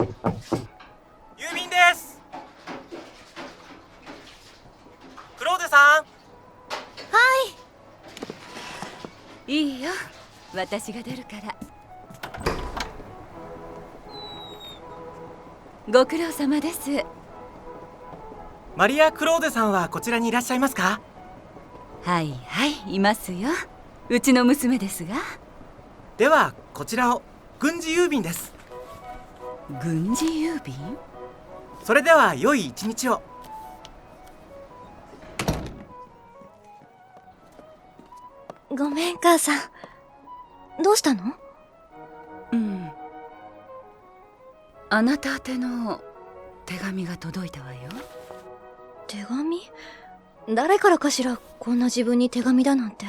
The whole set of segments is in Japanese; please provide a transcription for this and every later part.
郵便です。クローデさん。いいよ、私が出るから。ご苦労様です。マリア・クローデさんはこちらにいらっしゃいますか？はいはい、いますよ。うちの娘ですが。ではこちらを。軍事郵便です。軍事郵便？それでは良い一日を。ごめん母さん、どうしたの？あなた宛ての手紙が届いたわよ。手紙？誰からかしら、こんな自分に手紙だなんて。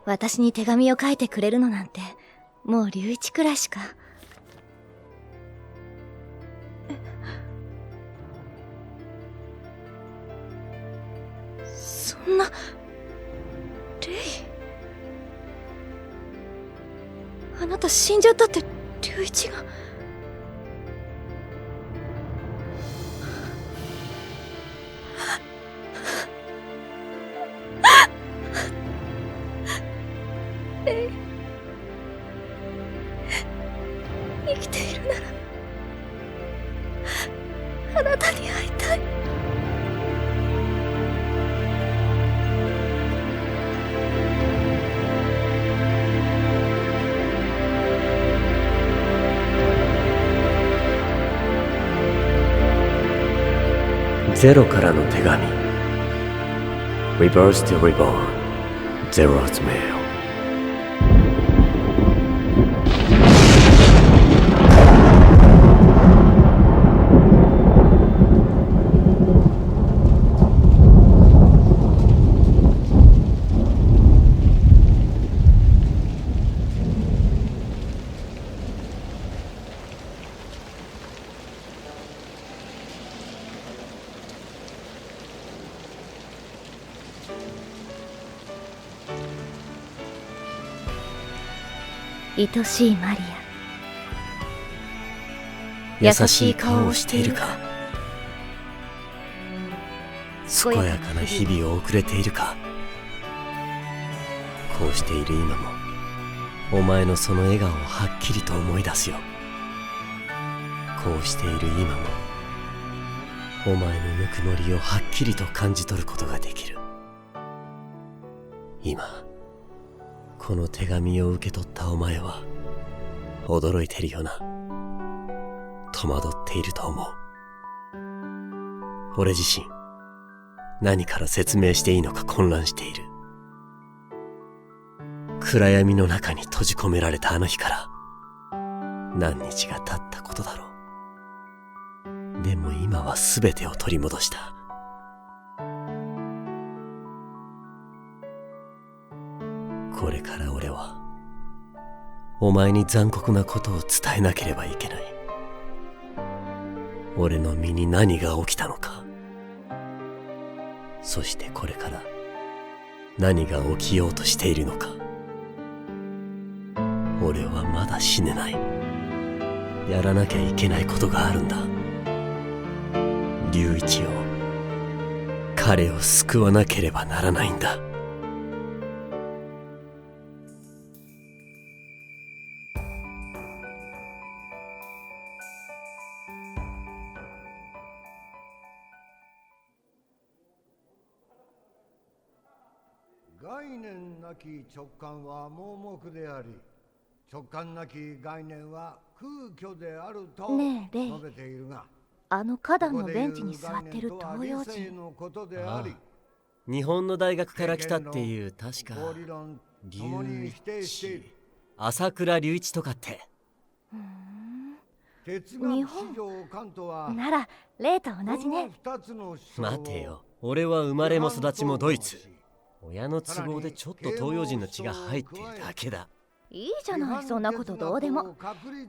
私に手紙を書いてくれるのなんて、もう龍一くらいしか。そんな、レイ。あなた死んじゃったって龍一が。レイ、生きているならあなたに会いたい。ゼロからの手紙 Reverse to Reborn Zero's Mail。 愛しいマリア。優しい顔をしているか、健やかな日々を送れているか。こうしている今もお前のその笑顔をはっきりと思い出すよ。こうしている今もお前のぬくもりをはっきりと感じ取ることができる。今この手紙を受け取ったお前は驚いてるよな。戸惑っていると思う。俺自身何から説明していいのか混乱している。暗闇の中に閉じ込められたあの日から何日が経ったことだろう。でも今は全てを取り戻した。これから俺はお前に残酷なことを伝えなければいけない。俺の身に何が起きたのか、そしてこれから何が起きようとしているのか。俺はまだ死ねない。やらなきゃいけないことがあるんだ。龍一を、彼を救わなければならないんだ。概念なき直感は盲目であり、直感なき概念は空虚であるとねえレイ、述べているが、あの花壇のベンチに座ってる東洋人。日本の大学から来たっていう、確か龍一、朝倉龍一とかって。日本ならレイと同じね。待てよ、俺は生まれも育ちもドイツ。親の都合でちょっと東洋人の血が入っているだけだ。いいじゃない、そんなことどうでも。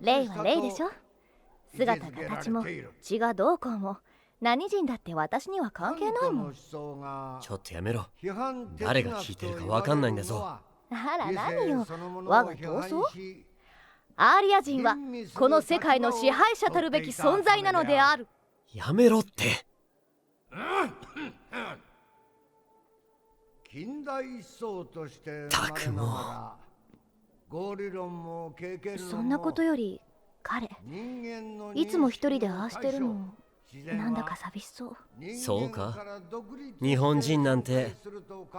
レイはレイでしょ。姿形も血がどうこうも何人だって私には関係ないもん。ちょっとやめろ。誰が聞いてるか分かんないんだぞ。あら何よ、我が闘争？アーリア人はこの世界の支配者たるべき存在なのである。やめろって。近代思想として生まれながら合理論も経験論もそんなことより彼いつも一人でああしてるのなんだか寂しそう。そうか。日本人なんて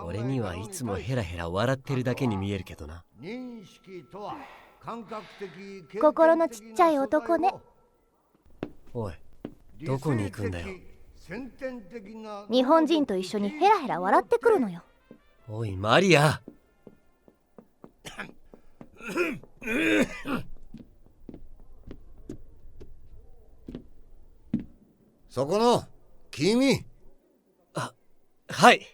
俺にはいつもヘラヘラ笑ってるだけに見えるけどな。認識とは感覚的心のちっちゃい男ね。おい、どこに行くんだよ。日本人と一緒にヘラヘラ笑ってくるのよ。おいマリア。そこの君。はい。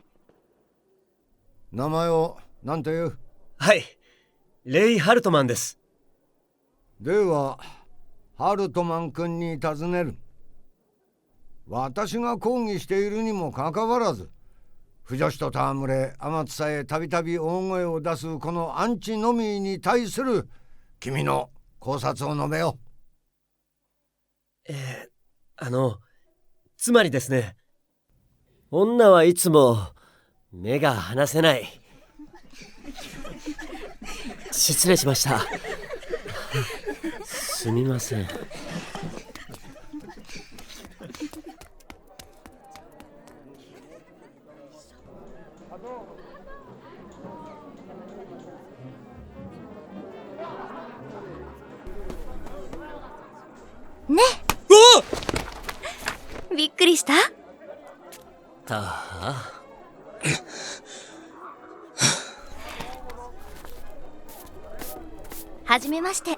名前を何という？はい、レイ・ハルトマンです。ではハルトマン君に尋ねる。私が抗議しているにもかかわらず、不女子と戯れ天津さえたびたび大声を出すこのアンチノミーに対する君の考察を述べよ。つまりですね、女はいつも目が離せない。失礼しました。すみません。ね。びっくりした？たあ。はじめまして。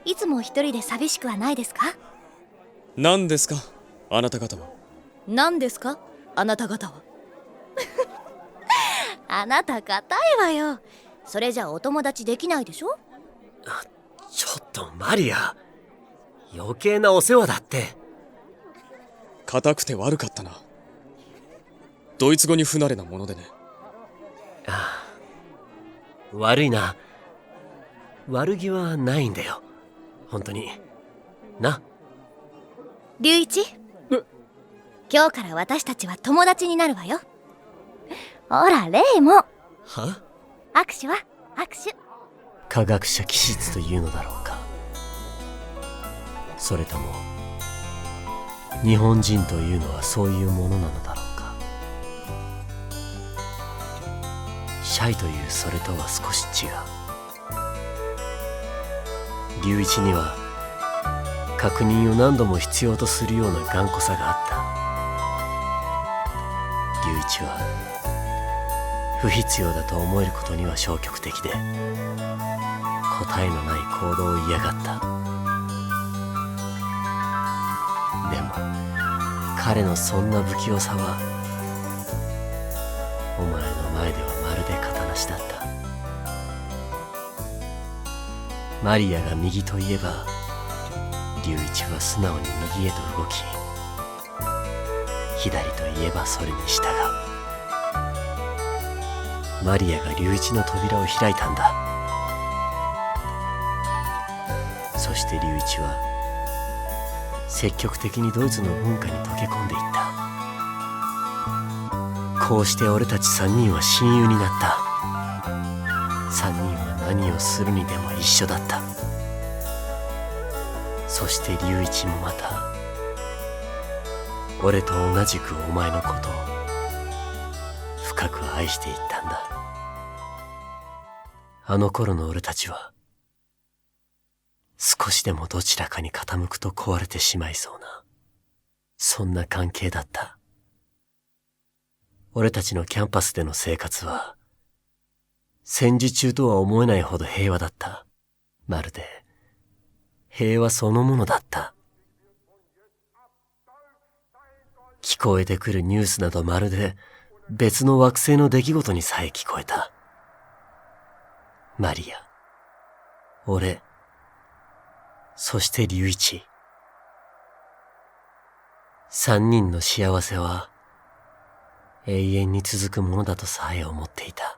いつも一人で寂しくはないですか？何ですかあなた方は。何ですかあなた方は。あなた固いわよ。それじゃお友達できないでしょ。ちょっとマリア、余計なお世話だって。固くて悪かったな。ドイツ語に不慣れなものでね。ああ、悪いな。悪気はないんだよ、本当にな。龍一、今日から私たちは友達になるわよ。ほらレイも。は？握手は握手。科学者気質というのだろうか。それとも日本人というのはそういうものなのだろうか。シャイというそれとは少し違う。龍一には確認を何度も必要とするような頑固さがあった。龍一は不必要だと思えることには消極的で、答えのない行動を嫌がった。でも彼のそんな不器用さはお前の前ではまるで形なしだった。マリアが右といえば龍一は素直に右へと動き、左といえばそれに従う。マリアが龍一の扉を開いたんだ。そして龍一は積極的にドイツの文化に溶け込んでいった。こうして俺たち3人は親友になった。3人は何をするにでも一緒だった。そして龍一もまた俺と同じくお前のことを深く愛していったんだ。あの頃の俺たちは少しでもどちらかに傾くと壊れてしまいそうな、そんな関係だった。俺たちのキャンパスでの生活は戦時中とは思えないほど平和だった。まるで平和そのものだった。聞こえてくるニュースなどまるで別の惑星の出来事にさえ聞こえた。マリア、俺、そして龍一。3人の幸せは永遠に続くものだとさえ思っていた。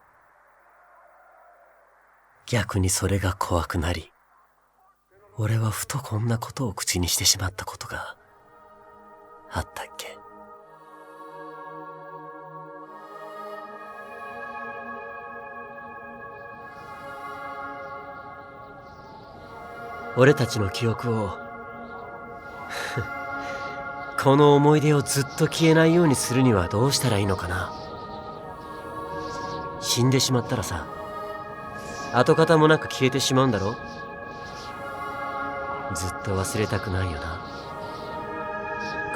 逆にそれが怖くなり、俺はふとこんなことを口にしてしまったことがあったっけ。俺たちの記憶をこの思い出をずっと消えないようにするにはどうしたらいいのかな。死んでしまったらさ、跡形もなく消えてしまうんだろ。ずっと忘れたくないよな。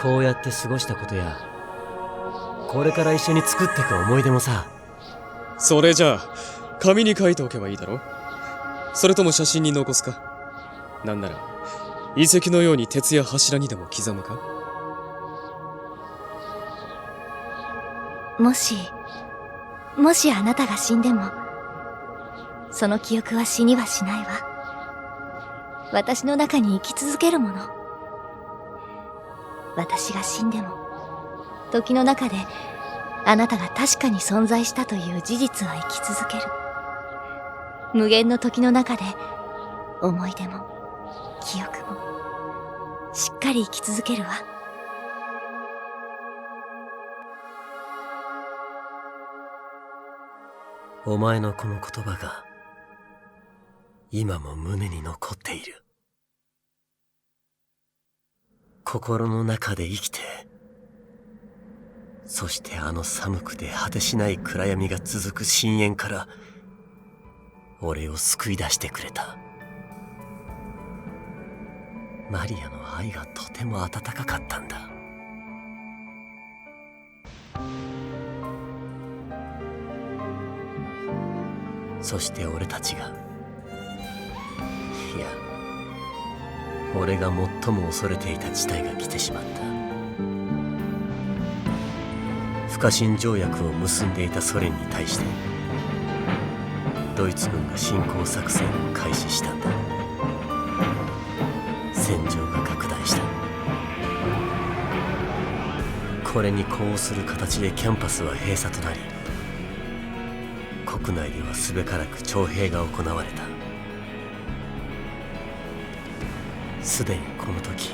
こうやって過ごしたことや、これから一緒に作ってく思い出もさ。それじゃあ紙に書いておけばいいだろ。それとも写真に残すか。なんなら遺跡のように鉄や柱にでも刻むか。もしあなたが死んでも、その記憶は死にはしないわ。私の中に生き続けるもの。私が死んでも、時の中であなたが確かに存在したという事実は生き続ける。無限の時の中で、思い出も記憶もしっかり生き続けるわ。お前のこの言葉が今も胸に残っている。心の中で生きて、そしてあの寒くて果てしない暗闇が続く深淵から俺を救い出してくれた。マリアの愛がとても温かかったんだ。そして俺たちが、いや、俺が最も恐れていた事態が来てしまった。不可侵条約を結んでいたソ連に対してドイツ軍が侵攻作戦を開始したんだ。戦場が拡大した。これに呼応する形でキャンパスは閉鎖となり、国内ではすべからく徴兵が行われた。すでにこの時、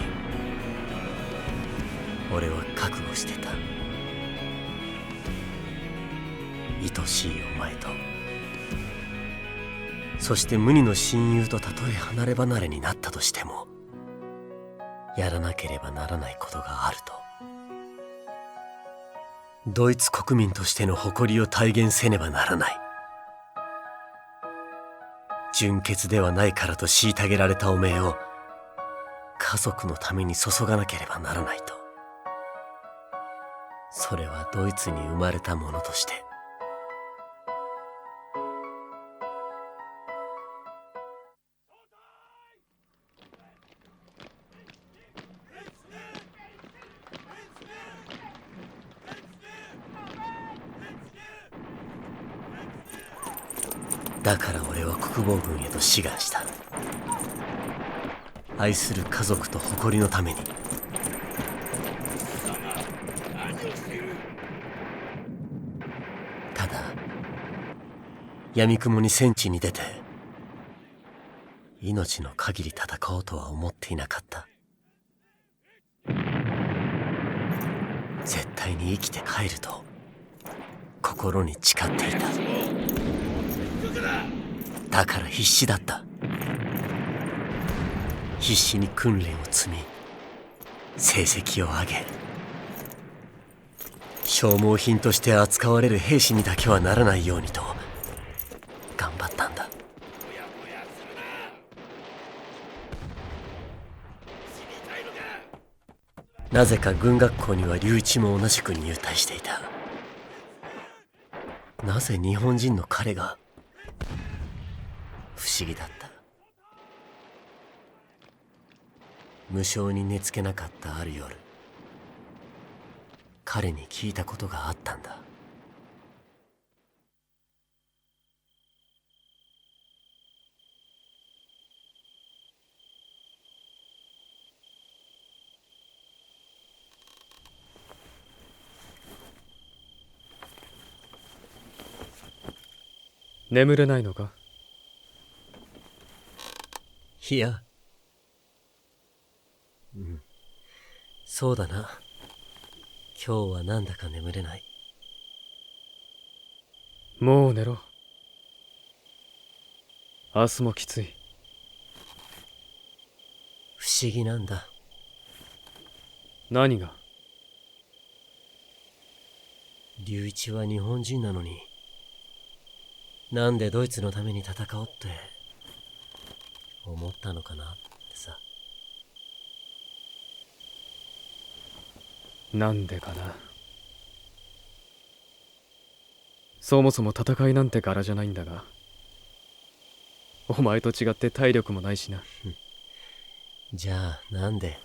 俺は覚悟してた。愛しいお前と、そして無二の親友とたとえ離れ離れになったとしても、やらなければならないことがあると。ドイツ国民としての誇りを体現せねばならない。純潔ではないからと虐げられた汚名を家族のために注がなければならないと。それはドイツに生まれたものとして。だから俺は国防軍へと志願した。愛する家族と誇りのために。ただ闇雲に戦地に出て命の限り戦おうとは思っていなかった。絶対に生きて帰ると心に誓っていた。だから必死だった。必死に訓練を積み、成績を上げ、消耗品として扱われる兵士にだけはならないようにと頑張ったんだ。なぜか軍学校には龍一も同じく入隊していた。なぜ日本人の彼が。不思議だった。無性に寝つけなかったある夜、彼に聞いたことがあったんだ。眠れないのか。いや、そうだな。今日はなんだか眠れない。もう寝ろ。明日もきつい。不思議なんだ。何が？龍一は日本人なのに、なんでドイツのために戦おうって思ったのかなってさ。なんでかな。そもそも戦いなんて柄じゃないんだが、お前と違って体力もないしな。じゃあなんで？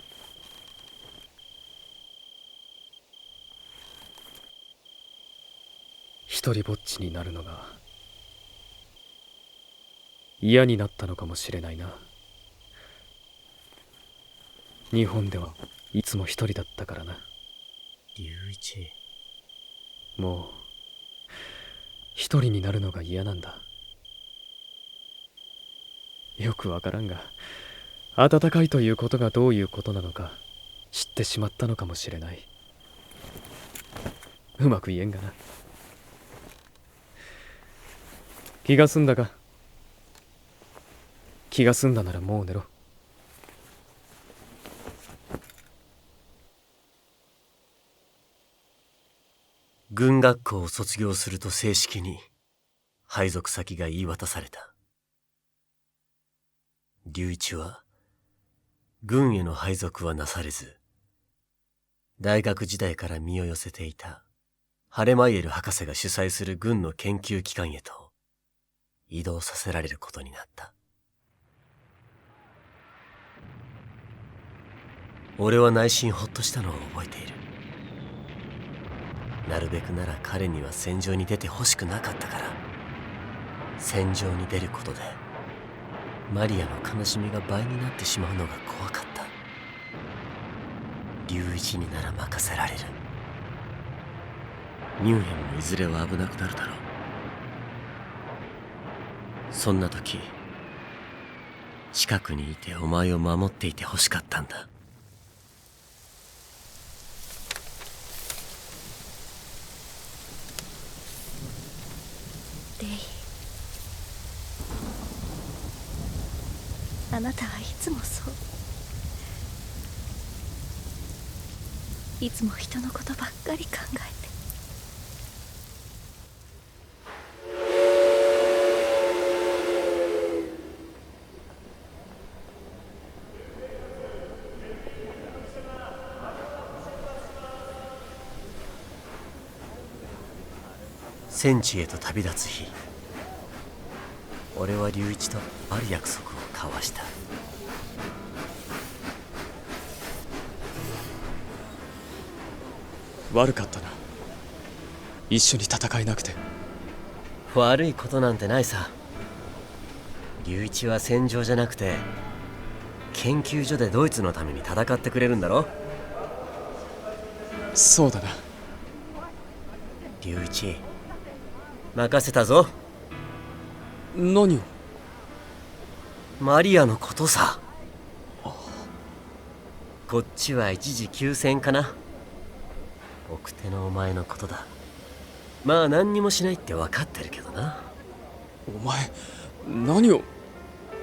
一人ぼっちになるのが嫌になったのかもしれないな。日本ではいつも一人だったからな。龍一。もう一人になるのが嫌なんだ。よくわからんが、温かいということがどういうことなのか知ってしまったのかもしれない。うまく言えんがな。気が済んだか？気が済んだならもう寝ろ。軍学校を卒業すると正式に配属先が言い渡された。龍一は軍への配属はなされず、大学時代から身を寄せていたハレマイエル博士が主催する軍の研究機関へと移動させられることになった。俺は内心ほっとしたのを覚えている。なるべくなら彼には戦場に出てほしくなかったから、戦場に出ることでマリアの悲しみが倍になってしまうのが怖かった。龍一になら任せられる。ミュンヘンもいずれは危なくなるだろう。そんな時、近くにいてお前を守っていてほしかったんだ。レイ、あなたはいつもそう。いつも人のことばっかり考えて。戦地へと旅立つ日、俺は龍一とある約束を交わした。悪かったな、一緒に戦えなくて。悪いことなんてないさ。龍一は戦場じゃなくて研究所でドイツのために戦ってくれるんだろ。そうだな。龍一、任せたぞ。何を？マリアのことさ。こっちは一時休戦かな。奥手のお前のことだ。まあ何にもしないって分かってるけどな。お前何を？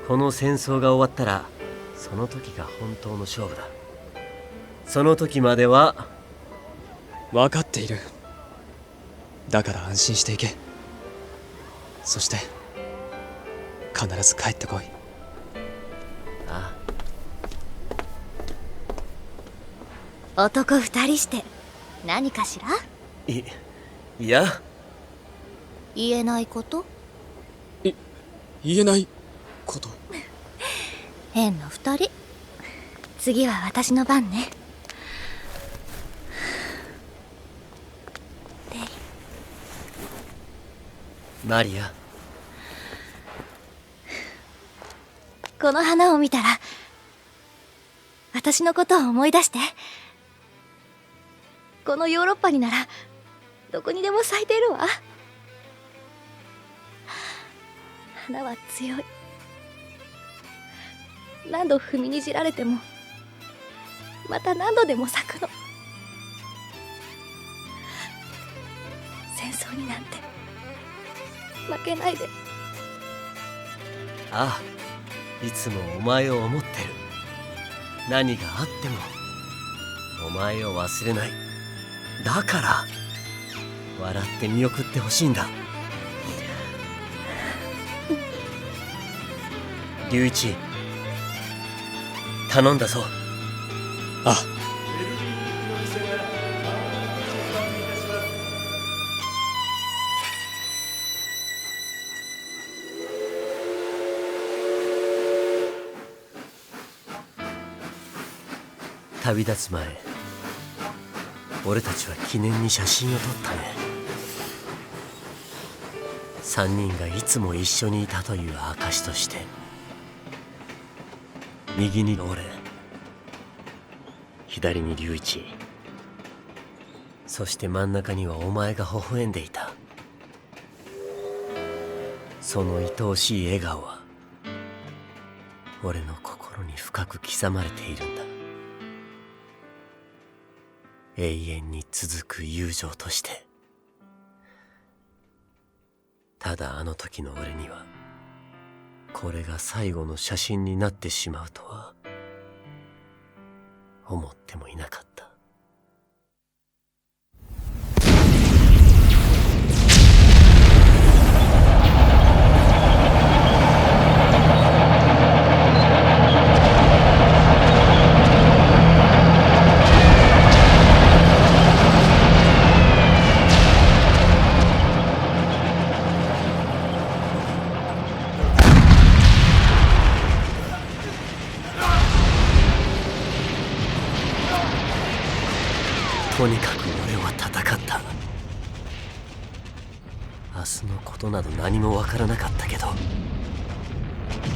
この戦争が終わったらその時が本当の勝負だ。その時までは。分かっている。だから安心していけ。そして必ず帰ってこい。ああ。男二人して何かしら？いや言えないこと？言えないこと。変な二人。次は私の番ね。レイ、マリア。この花を見たら私のことを思い出して。このヨーロッパにならどこにでも咲いてるわ。花は強い。何度踏みにじられてもまた何度でも咲くの。戦争になんて負けないで。ああ、いつもお前を思ってる。何があってもお前を忘れない。だから笑って見送ってほしいんだ。龍一、頼んだぞ。あ、旅立つ前、俺たちは記念に写真を撮ったね。3人がいつも一緒にいたという証として。右に俺、左に龍一、そして真ん中にはお前が微笑んでいた。その愛おしい笑顔は俺の心に深く刻まれているんだ。永遠に続く友情として。ただあの時の俺にはこれが最後の写真になってしまうとは思ってもいなかった。とにかく俺は戦った。明日のことなど何もわからなかったけど、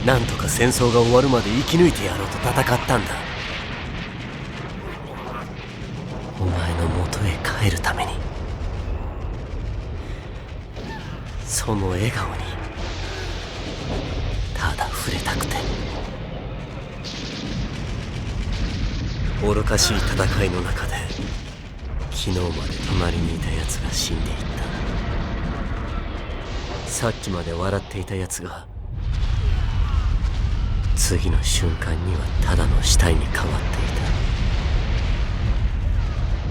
なんとか戦争が終わるまで生き抜いてやろうと戦ったんだ。お前の元へ帰るために。その笑顔にただ触れたくて。愚かしい戦いの中で昨日まで隣にいた奴が死んでいった。さっきまで笑っていた奴が次の瞬間にはただの死体に変わってい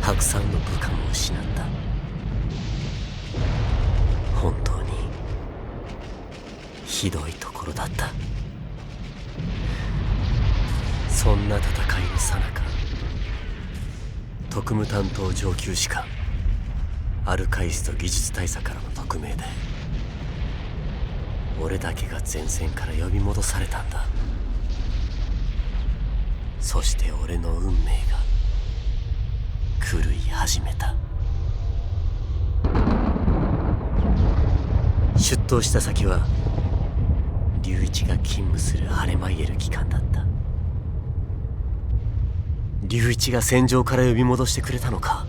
た。たくさんの部下も失った。本当にひどいところだった。そんな戦いの最中、特務担当上級士官アルカイスト技術大佐からの匿名で俺だけが前線から呼び戻されたんだ。そして俺の運命が狂い始めた。出頭した先は龍一が勤務するハレマイエル機関だった。龍一が戦場から呼び戻してくれたのか。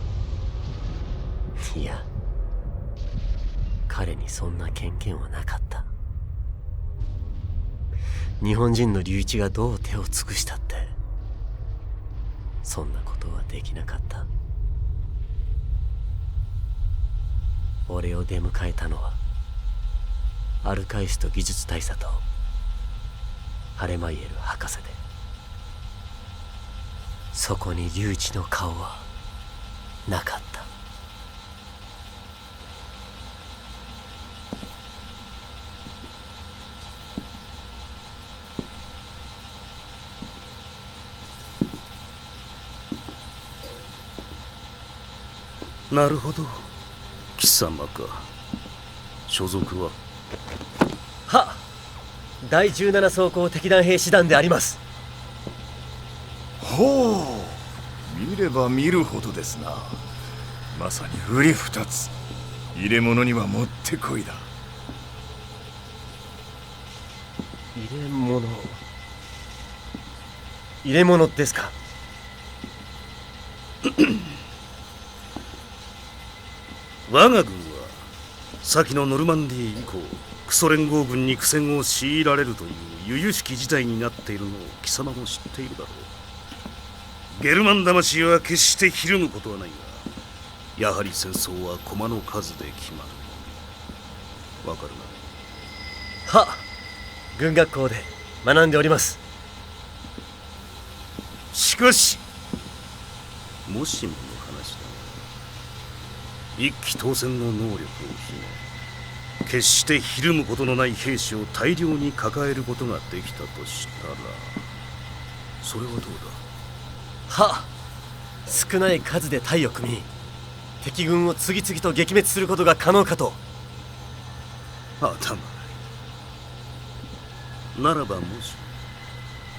いや、彼にそんな権限はなかった。日本人の龍一がどう手を尽くしたってそんなことはできなかった。俺を出迎えたのはアルカイスト技術大佐とハレマイエル博士で、そこに龍一の顔はなかった。なるほど、貴様か。所属は？はっ、第17装甲敵団兵師団であります。ほう、見れば見るほどですな。まさに売り二つ。入れ物にはもってこいだ。入れ物ですか？我が軍は先のノルマンディー以降、クソ連合軍に苦戦を強いられるという由々しき事態になっているのを貴様も知っているだろう。ゲルマン魂は決してひるむことはないが、やはり戦争は駒の数で決まる。わかるな？はっ、軍学校で学んでおります。しかしもしもの話だが、一騎当選の能力を秘め、決してひるむことのない兵士を大量に抱えることができたとしたら、それはどうだ？はっ、少ない数で隊を組み、敵軍を次々と撃滅することが可能かと。頭ならば、もし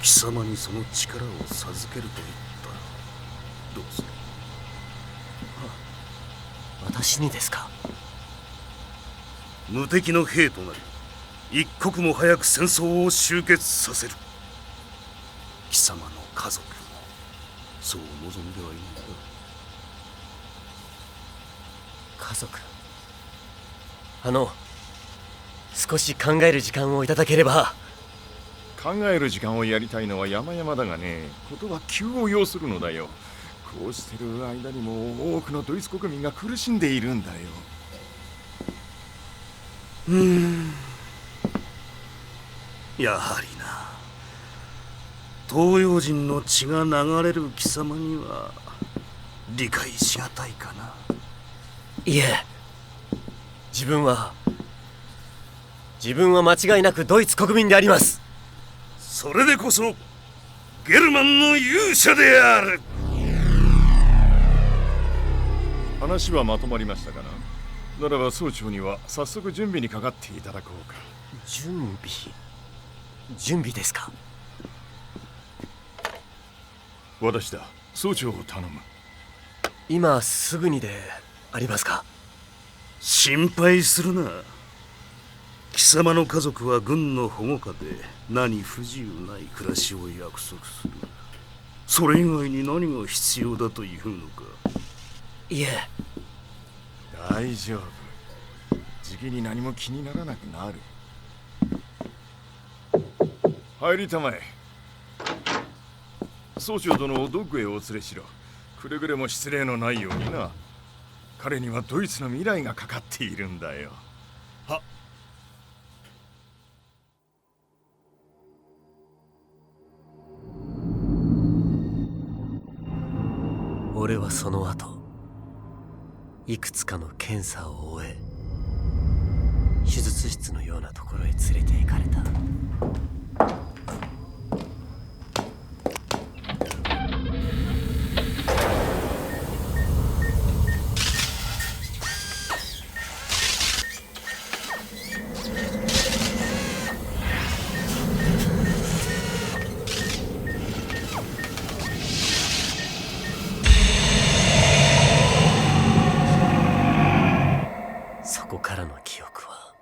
貴様にその力を授けると言ったらどうする？私にですか？無敵の兵となり、一刻も早く戦争を終結させる。貴様の家族もそう望んではいないか？家族、少し考える時間をいただければ。考える時間をやりたいのは山々だがね、ことは急を要するのだよ。こうしてる間にも多くのドイツ国民が苦しんでいるんだよ。やはりな。東洋人の血が流れる貴様には理解しがたいかな。いえ、自分は間違いなくドイツ国民であります。それでこそゲルマンの勇者である。話はまとまりましたかな。ならば総長には早速準備にかかっていただこうか。準備ですか？私だ、総長を頼む。今すぐにでありますか？心配するな。貴様の家族は軍の保護下で何不自由ない暮らしを約束する。それ以外に何が必要だというのか？いえ、大丈夫。じきに何も気にならなくなる。入りたまえ。総長殿をドッグへお連れしろ。くれぐれも失礼のないようにな。彼にはドイツの未来がかかっているんだよ。はっ。俺はその後、いくつかの検査を終え、手術室のようなところへ連れて行かれた。そこからの記憶は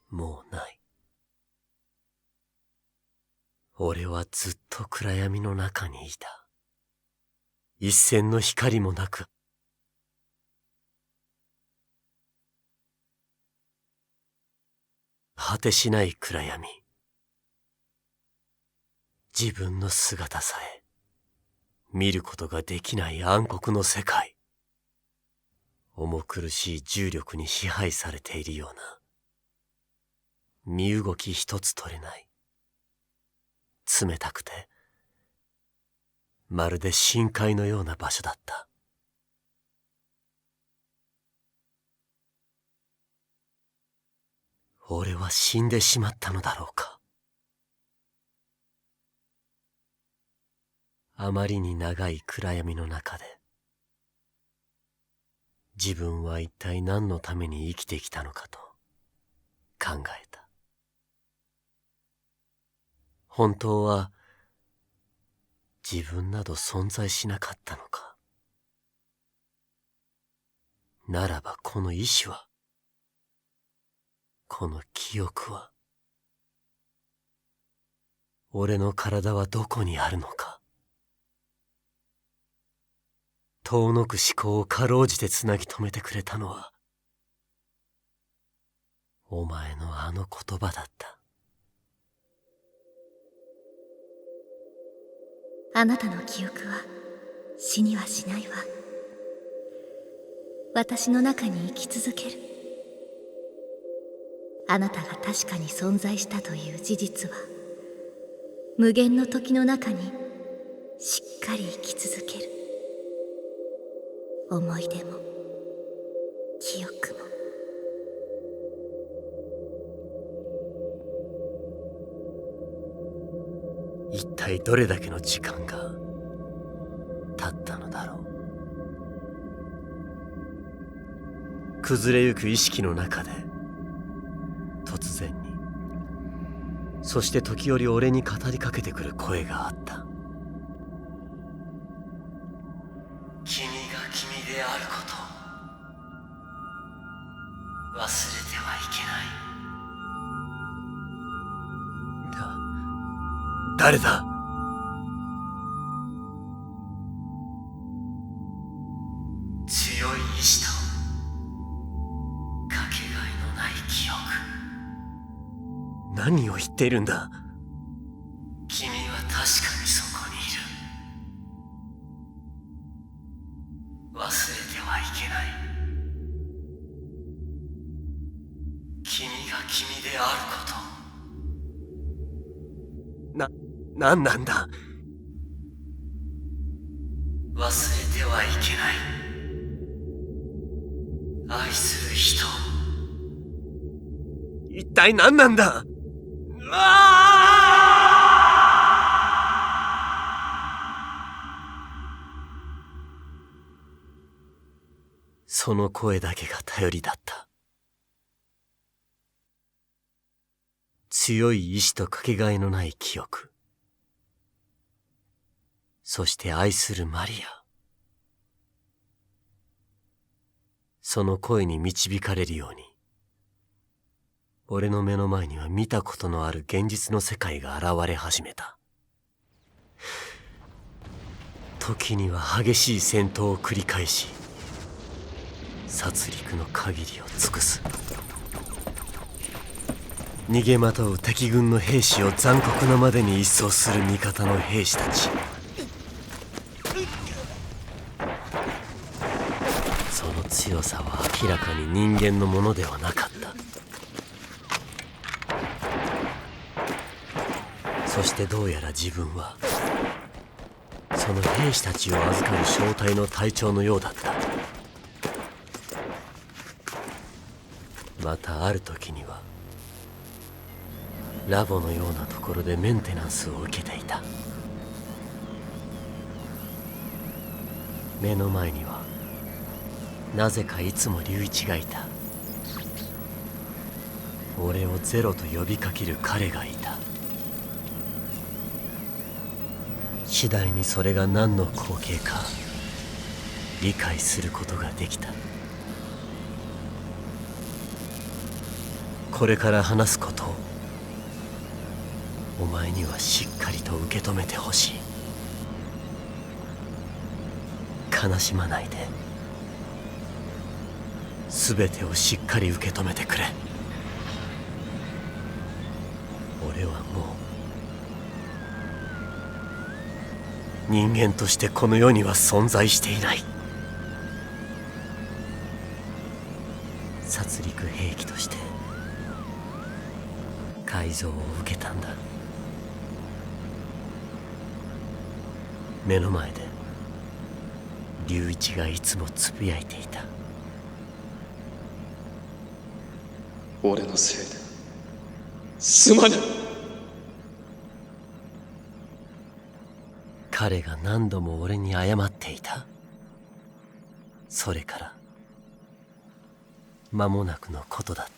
もうない。俺はずっと暗闇の中にいた。一線の光もなく、果てしない暗闇。自分の姿さえ見ることができない暗黒の世界。重苦しい重力に支配されているような、身動き一つ取れない、冷たくてまるで深海のような場所だった。俺は死んでしまったのだろうか。あまりに長い暗闇の中で、自分は一体何のために生きてきたのかと考えた。本当は自分など存在しなかったのか。ならばこの意志は、この記憶は、俺の体はどこにあるのか。遠のく思考をかろうじてつなぎ止めてくれたのは、お前のあの言葉だった。あなたの記憶は死にはしないわ。私の中に生き続ける。あなたが確かに存在したという事実は無限の時の中にしっかり生き続ける。思い出も記憶も。一体どれだけの時間が経ったのだろう。崩れゆく意識の中で突然に、そして時折俺に語りかけてくる声があった。君が君であること忘れてはいけない。誰だ？強い意志とかけがえのない記憶。何を言っているんだ？君は確かにそこにいる。忘れてはいけない。君が君であること。何なんだ？忘れてはいけない。愛する人。一体何なんだ？その声だけが頼りだった。強い意志とかけがえのない記憶。そして愛するマリア。その声に導かれるように、俺の目の前には見たことのある現実の世界が現れ始めた。時には激しい戦闘を繰り返し、殺戮の限りを尽くす。逃げまとう敵軍の兵士を残酷なまでに一掃する味方の兵士たち。その強さは明らかに人間のものではなかった。そしてどうやら自分はその兵士たちを預かる小隊の隊長のようだった。またある時にはラボのようなところでメンテナンスを受けていた。目の前にはなぜかいつも龍一がいた。俺をゼロと呼びかける彼がいた。次第にそれが何の光景か理解することができた。これから話すことをお前にはしっかりと受け止めてほしい。悲しまないで、全てをしっかり受け止めてくれ。俺はもう人間としてこの世には存在していない。殺戮兵器として改造を受けたんだ。目の前で龍一がいつもつぶやいていた。俺のせいですまない。彼が何度も俺に謝っていた。それから間もなくのことだった。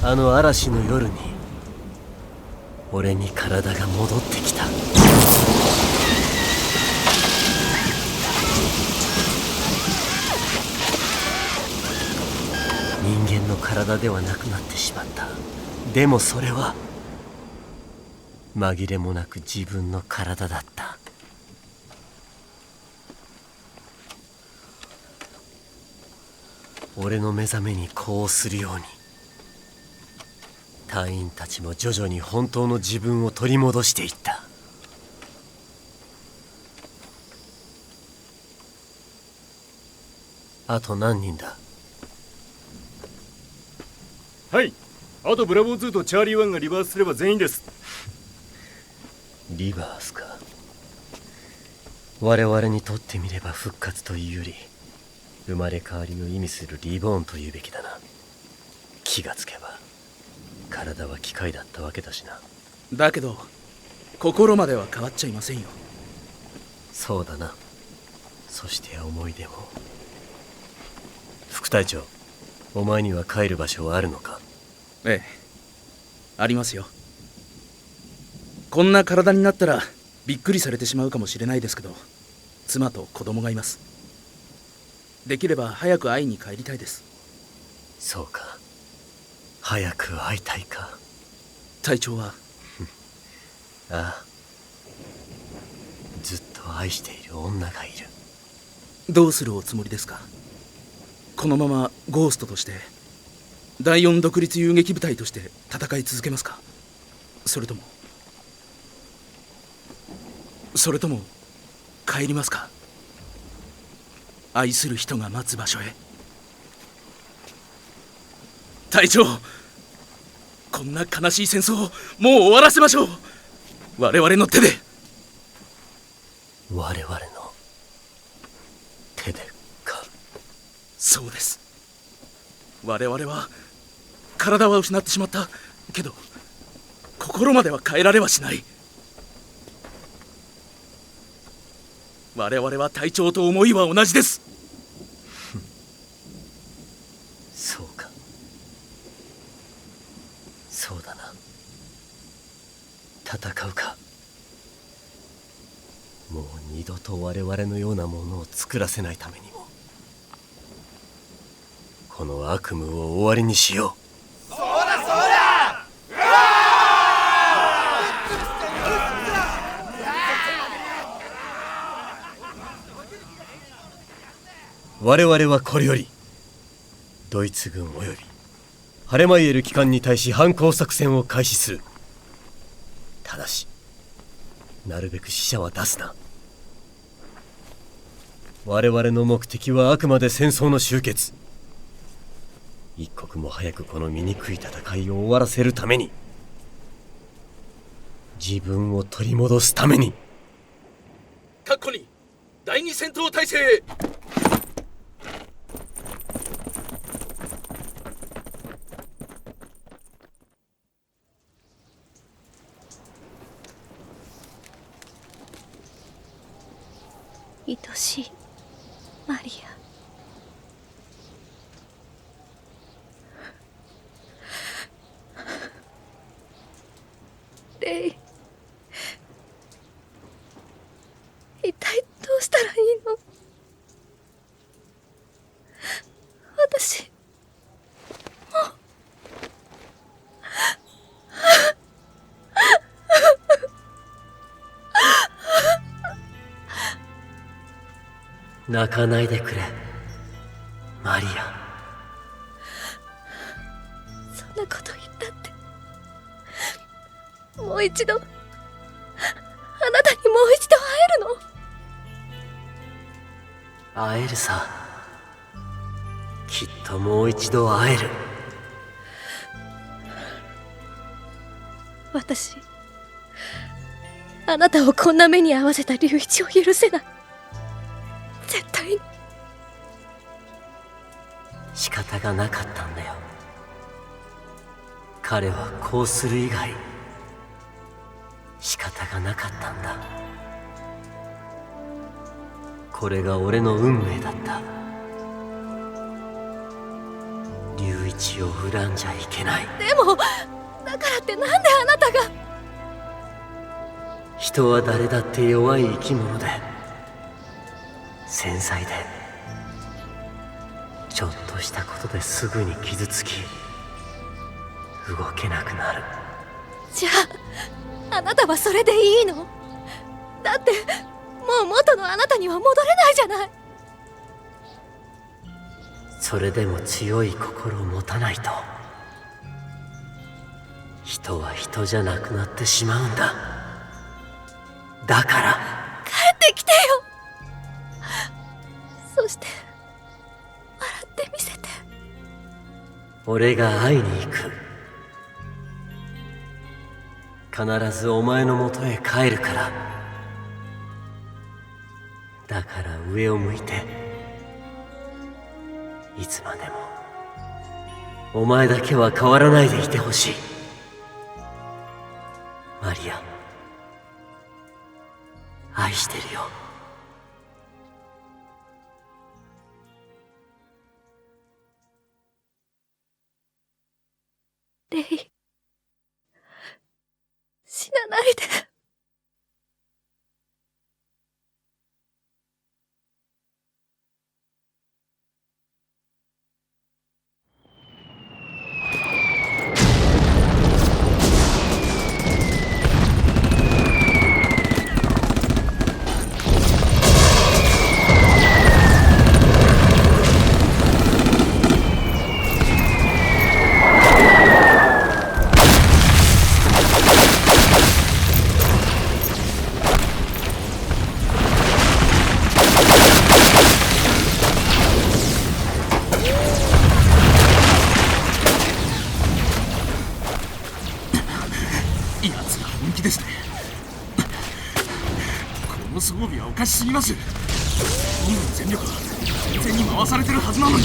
あの嵐の夜に俺に体が戻ってきた。人間の体ではなくなってしまった。でもそれは紛れもなく自分の体だった。俺の目覚めに呼応するように隊員たちも徐々に本当の自分を取り戻していった。あと何人だ？はい、あとブラボー2とチャーリー1がリバースすれば全員です。リバースか。我々にとってみれば復活というより生まれ変わりを意味するリボーンというべきだな。気がつけば体は機械だったわけだしな。だけど心までは変わっちゃいませんよ。そうだな。そして思い出も。副隊長、お前には帰る場所はあるのか？ええ、ありますよ。こんな体になったらびっくりされてしまうかもしれないですけど、妻と子供がいます。できれば早く会いに帰りたいです。そうか、早く会いたいか。隊長はああ、ずっと愛している女がいる。どうするおつもりですか？このままゴーストとして第4独立遊撃部隊として戦い続けますか？それとも帰りますか？愛する人が待つ場所へ。隊長、こんな悲しい戦争をもう終わらせましょう。我々の手で。我々の手でか？そうです。我々は体は失ってしまったけど心までは変えられはしない。我々は隊長と思いは同じです。そうか、そうだな。戦うか。もう二度と我々のようなものを作らせないためにもこの悪夢を終わりにしよう。我々はこれよりドイツ軍およびハレマイエル機関に対し反攻作戦を開始する。ただしなるべく死者は出すな。我々の目的はあくまで戦争の終結。一刻も早くこの醜い戦いを終わらせるために、自分を取り戻すために。確固に第二戦闘態勢。愛しいマリア。レイ、一体どうしたらいいの？私泣かないでくれマリア。そんなこと言ったってもう一度あなたにもう一度会えるの？会えるさ。きっともう一度会える。私あなたをこんな目に遭わせた龍一を許せない。絶対に。仕方がなかったんだよ。彼はこうする以外仕方がなかったんだ。これが俺の運命だった。龍一道を恨んじゃいけない。でもだからってなんであなたが。人は誰だって弱い生き物で繊細で、ちょっとしたことですぐに傷つき動けなくなる。じゃああなたはそれでいいの？だってもう元のあなたには戻れないじゃない。それでも強い心を持たないと人は人じゃなくなってしまうんだ。だから帰ってきてよ。そして笑ってみせて。俺が会いに行く。必ずお前のもとへ帰るから。だから上を向いていつまでもお前だけは変わらないでいてほしい。マリア、愛してるよ。レイ、死なないで。この装備はおかしすぎます。本部の全力は完全に回されてるはずなのに。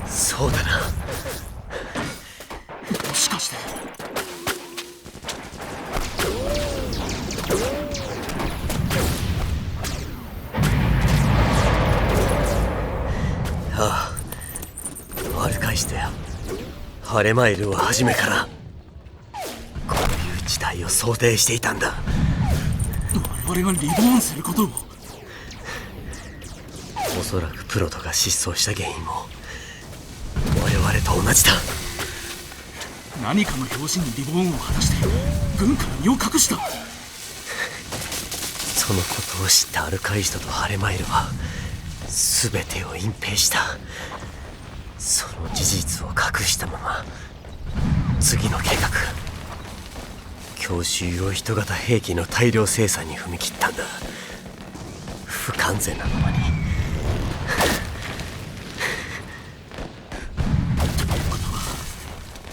そうだな。もしかしてああ、悪返してよ。ハレマイルは初めからこういう事態を想定していたんだ。我々がリボーンすることを。おそらくプロトが失踪した原因も我々と同じだ。何かの拍子にリボーンを果たして軍から身を隠した。そのことを知ったアルカイストとハレマイルは全てを隠蔽した。その事実を隠したまま次の計画、強襲用人型兵器の大量生産に踏み切ったんだ。不完全なままに。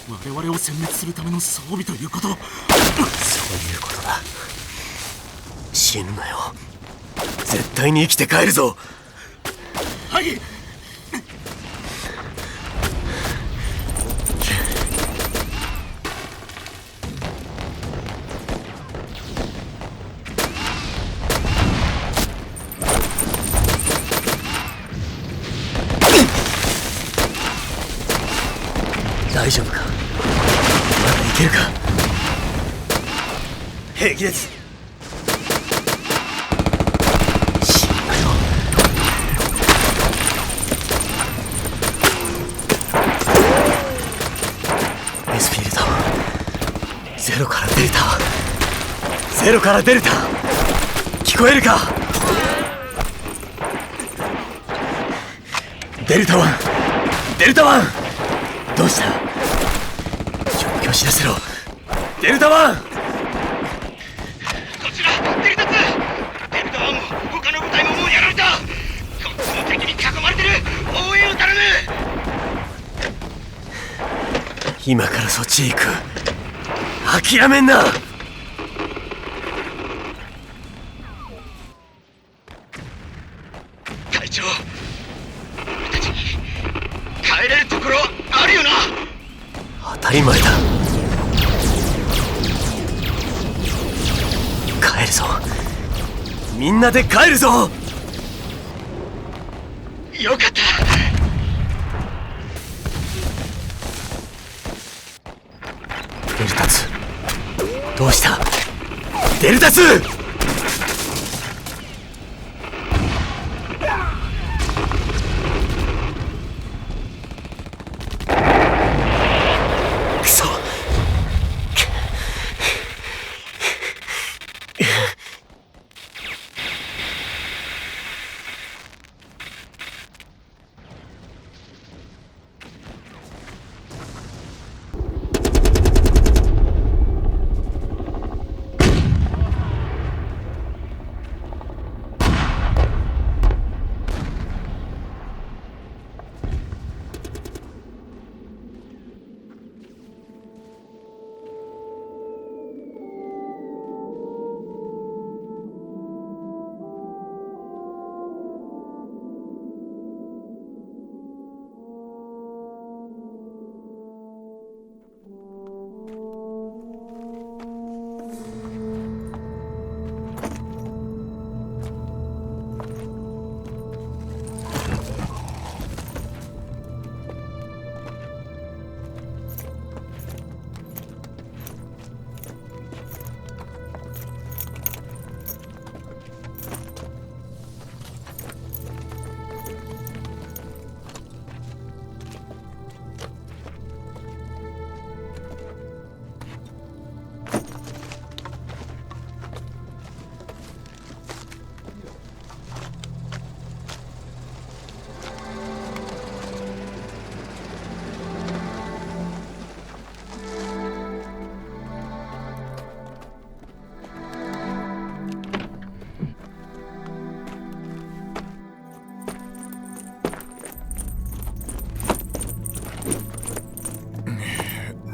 我々を殲滅するための装備ということ。そういうことだ。死ぬなよ。絶対に生きて帰るぞ。はい。大丈夫か？まだいけるか？平気です。死ぬなよ。エスフィールド、ゼロからデルタ、ゼロからデルタ、聞こえるか？デルタ1、デルタ1、どうした？状況知らせろ。デルタ1。こちらデルタ2。デルタ1も他の部隊ももうやられた。こっちも敵に囲まれてる。応援を頼む。今からそっちへ行く。諦めんな。隊長、俺たちに帰れるところあるよな。当たり前だ。帰るぞ。みんなで帰るぞ。よかった。デルタツどうした？デルタツくそ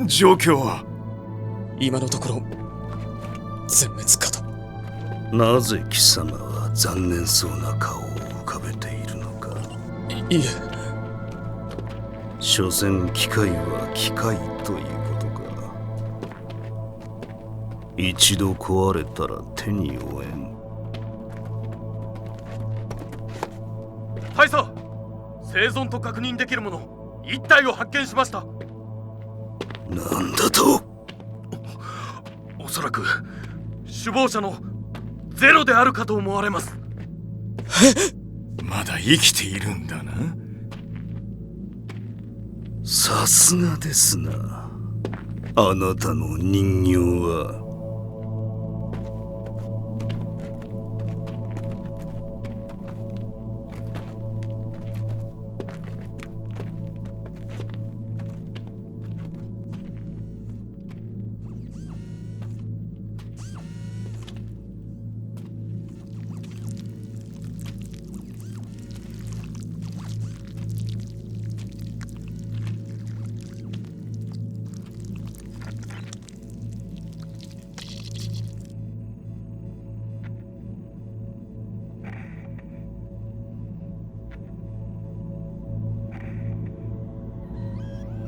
状況は？今のところ全滅かと。なぜ貴様は残念そうな顔を浮かべているのか。いえ、所詮機械は機械ということか。一度壊れたら手に負えん。大佐、生存と確認できるもの1体を発見しました。なんだと？おそらく首謀者のゼロであるかと思われます。まだ生きているんだな。さすがですな、あなたの人形は。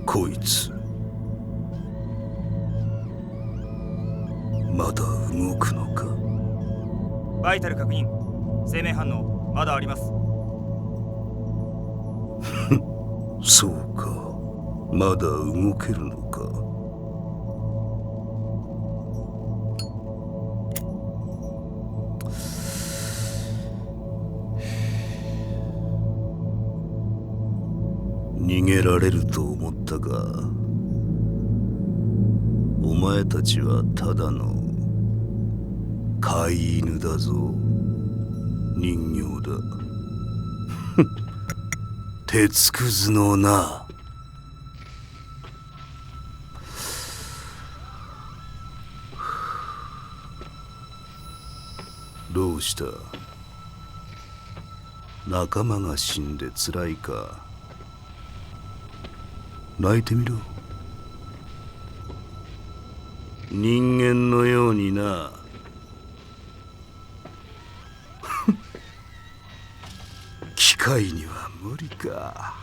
こいつまだ動くのか？バイタル確認。生命反応まだあります。そうか、まだ動けるのか。逃げられると思ったが、お前たちはただの飼い犬だぞ。人形だ。鉄くずのな。どうした？仲間が死んでつらいか？泣いてみろ。人間のようにな。機械には無理か。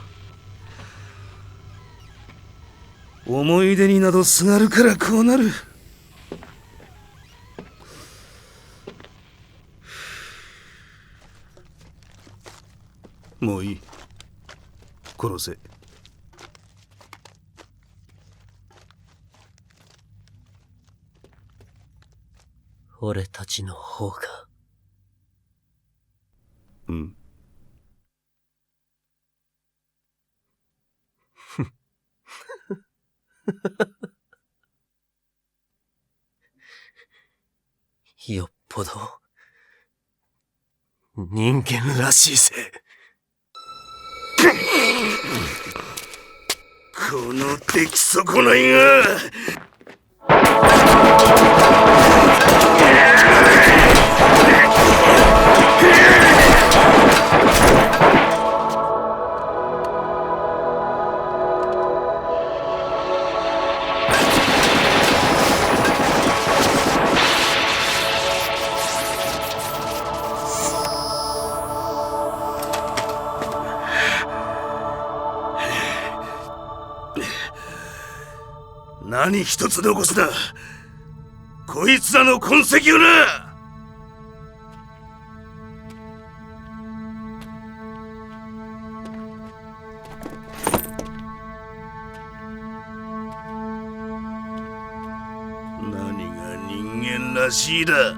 思い出になどすがるからこうなる。もういい。殺せ。俺たちの方が。うん。よっぽど人間らしいぜ。この出来損ないが。何一つ残すな。こいつらの痕跡をな。何が人間らしいだ。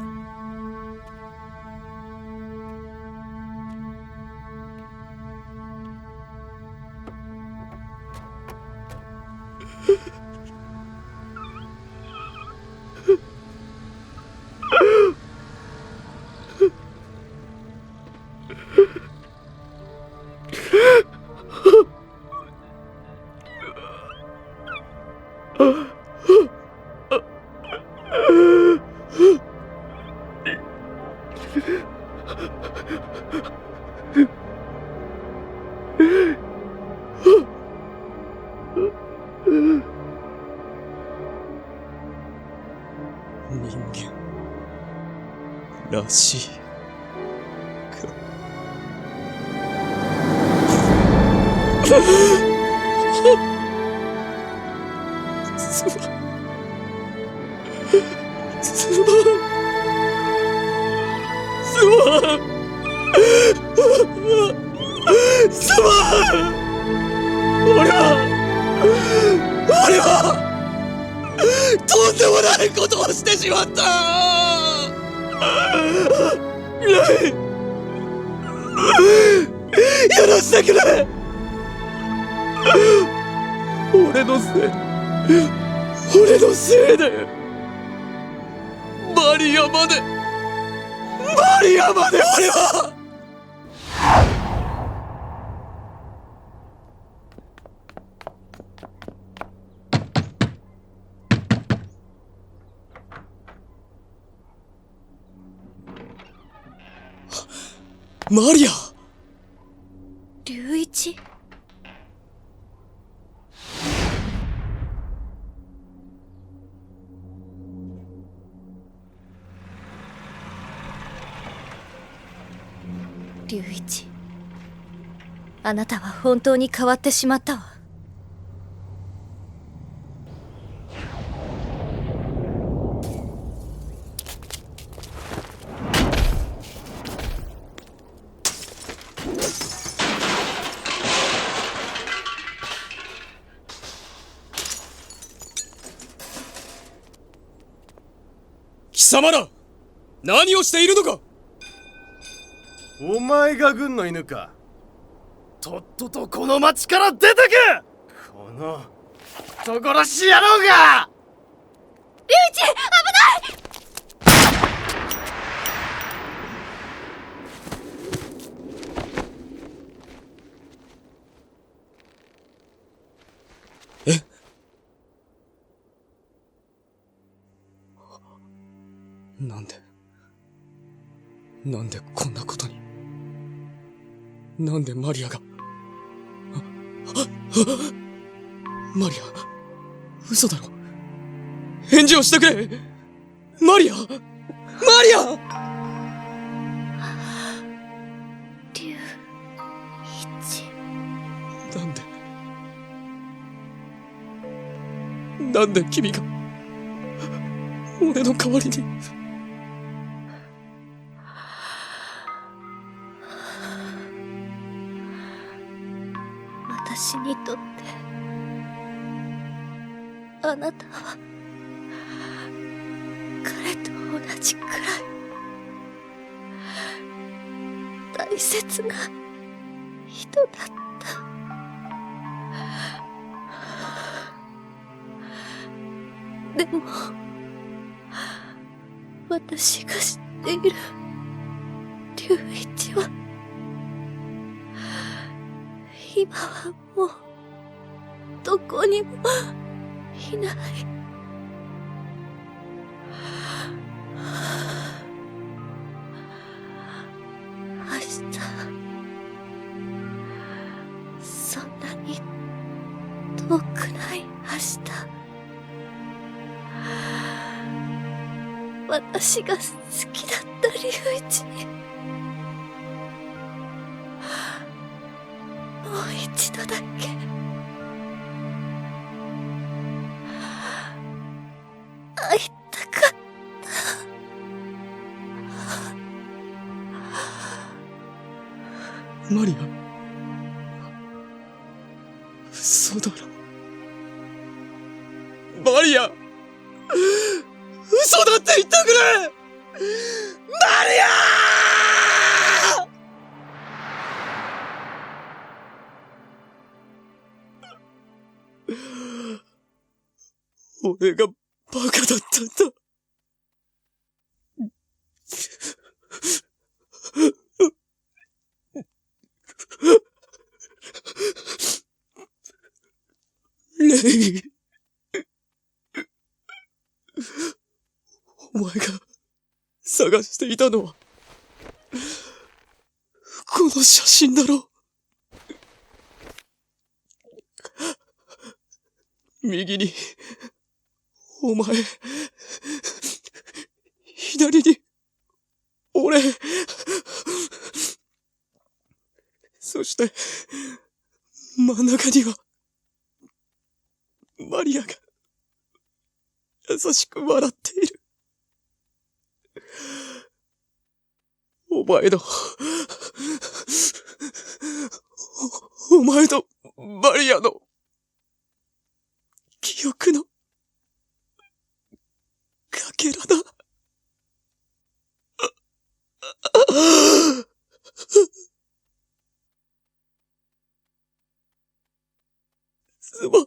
人間らしいか。俺はとんでもないことをしてしまった。許してくれ。俺のせいでマリアまで俺は。マリア。龍一。龍一、あなたは本当に変わってしまったわ。貴様ら何をしているのか。お前が軍の犬か。とっととこの町から出てけ。この人殺し野郎が。龍一、危ない。なんでこんなことに。なんでマリアが。マリア、嘘だろ。返事をしてくれ。マリア、龍一。なんで君が俺の代わりに。私にとってあなたは彼と同じくらい大切な人だった。でも私が知っている龍一は今はもうどこにもいない。明日そんなに遠くない明日、私が好きだった龍一にもう一度だけ会いたかった。マリア、嘘だろ。マリア、嘘だって言ってくれ。マリア！俺がバカだったんだ。レイ、お前が探していたのはこの写真だろ。右にお前、左に俺、そして真ん中にはマリアが優しく笑っている。お前とマリアの記憶のかけらだ。すまん、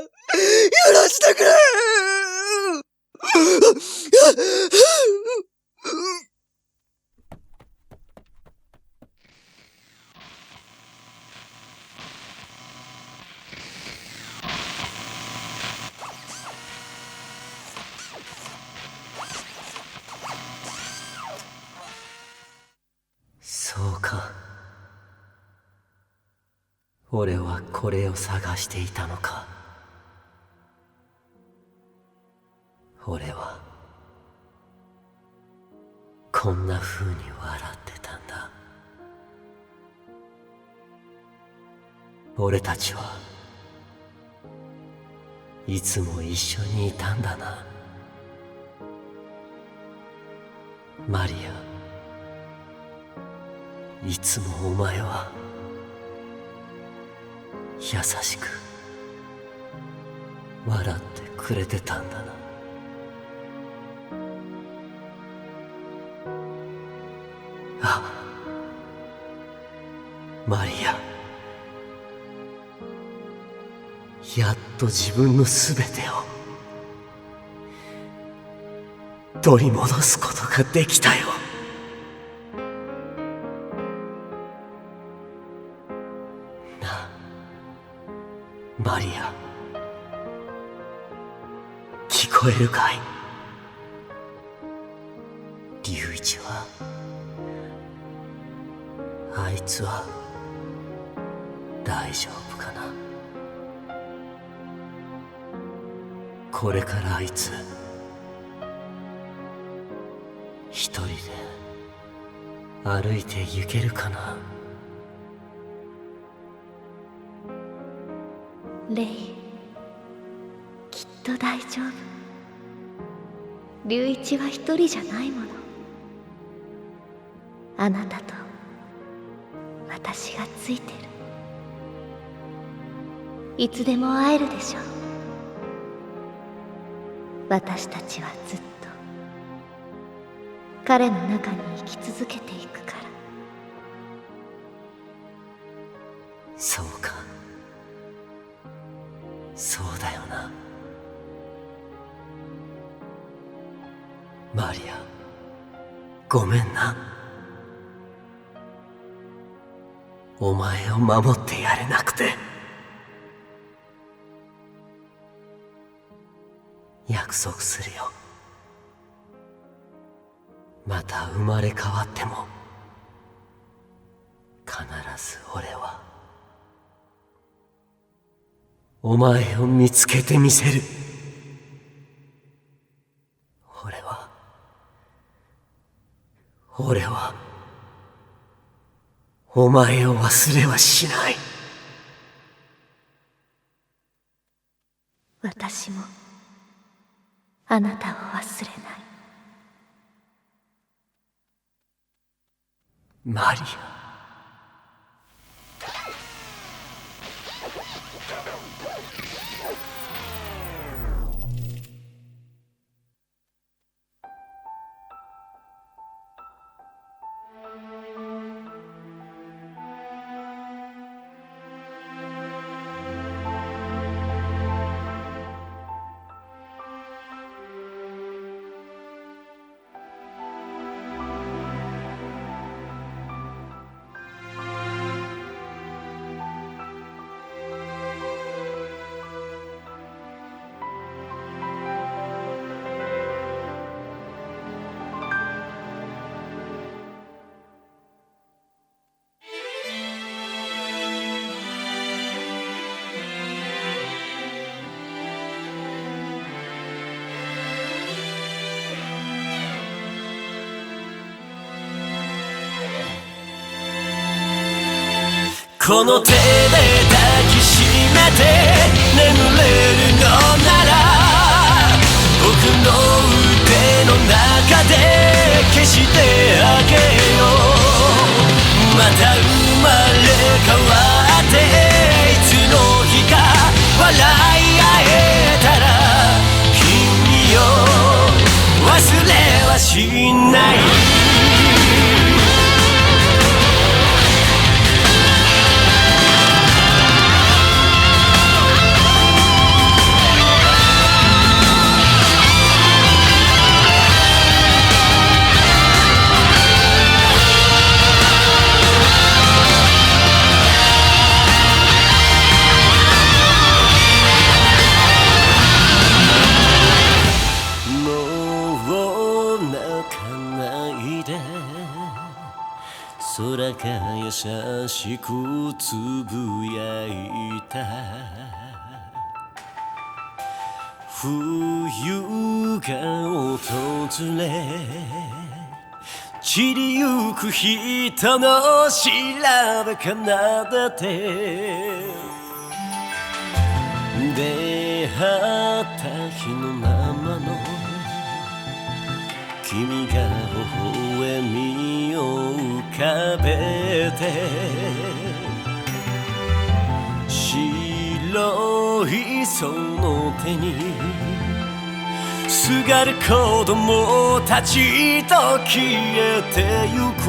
許してくれ。そうか。俺はこれを探していたのか。俺はこんな風に笑ってたんだ。俺たちはいつも一緒にいたんだな。マリア、いつもお前は優しく笑ってくれてたんだな。あ、マリア、やっと自分のすべてを取り戻すことができたよ。なあ、マリア、聞こえるかい？龍一は、あいつは大丈夫かな。これからあいつ一人で歩いて行けるかな。レイ、きっと大丈夫。龍一は一人じゃないもの。あなたと私がついてる。いつでも会えるでしょう。私たちはずっと彼の中に生き続けていくから。そうか、そうだよな。マリア、ごめんな。お前を守ってやれなくて。約束するよ。また生まれ変わっても必ず俺はお前を見つけてみせる。俺はお前を忘れはしない。私もあなたを忘れない。マリア。この手で抱きしめて眠れるのなら僕の腕の中で消してあげよう。また生まれ変わっていつの日か笑い合えたら君を忘れはしない。空が優しくつぶやいた。冬が訪れ散りゆく人の調べ奏でて出会った日のままの君が微笑みを浮かべて白いその手にすがる子供たちと消えてゆく。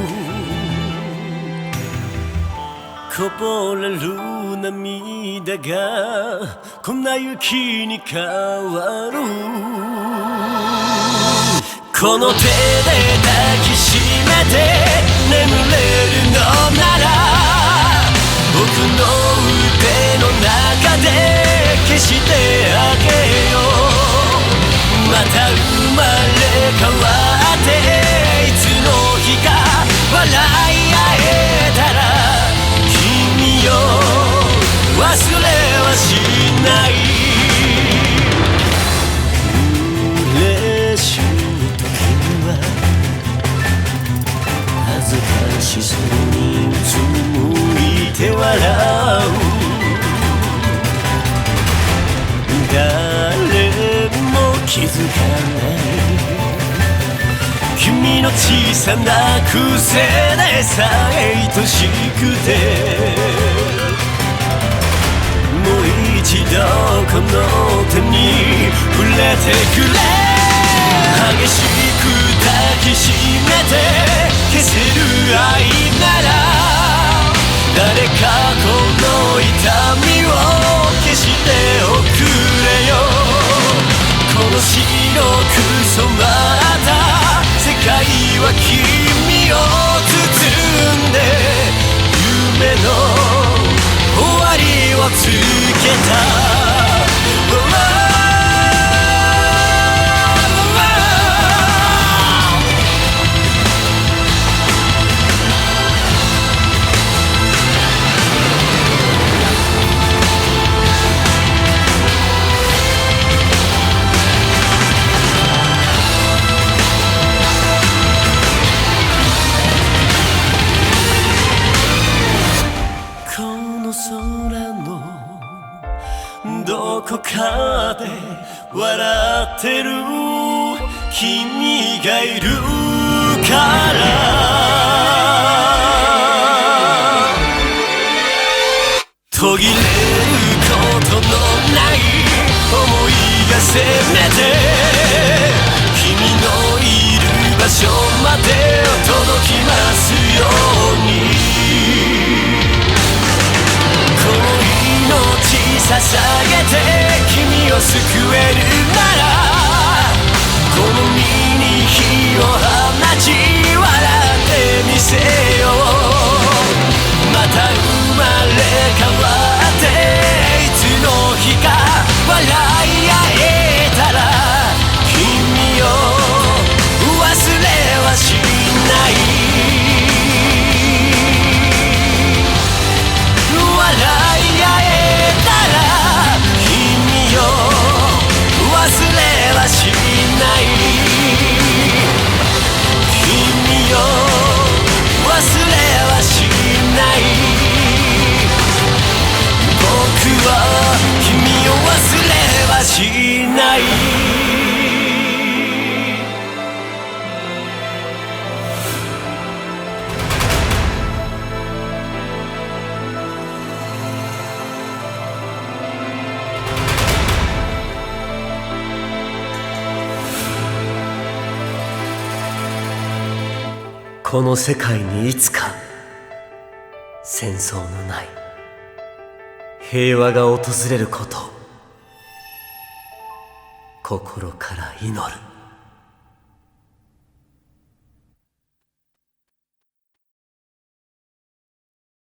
こぼれる涙が粉雪に変わる。この手で抱きしめて眠れるのなら僕の腕の中で消してあげよう。また生まれ変わっていつの日か笑い合えたら君を忘れはしない。嬉しい恥ずかしそうにうつむいて笑う。誰も気づかない君の小さな癖でさえ愛しくてもう一度この手に触れてくれ激しく抱きしめて消せる愛なら誰かこの痛みを消しておくれよこの白く染まった世界は君を包んで夢の終わりを告げたどこかで笑ってる君がいるから途切れることのない想いがせめて君のいる場所まで届きますようにこの命捧げて君を救えるならこの身に火を放ち笑ってみせようまた生まれ変わっていつの日か笑い合えたら君を忘れはしない笑い合えたら君を忘れはしない君を忘れはしない僕は君を忘れはしないこの世界にいつか戦争のない平和が訪れることを心から祈る。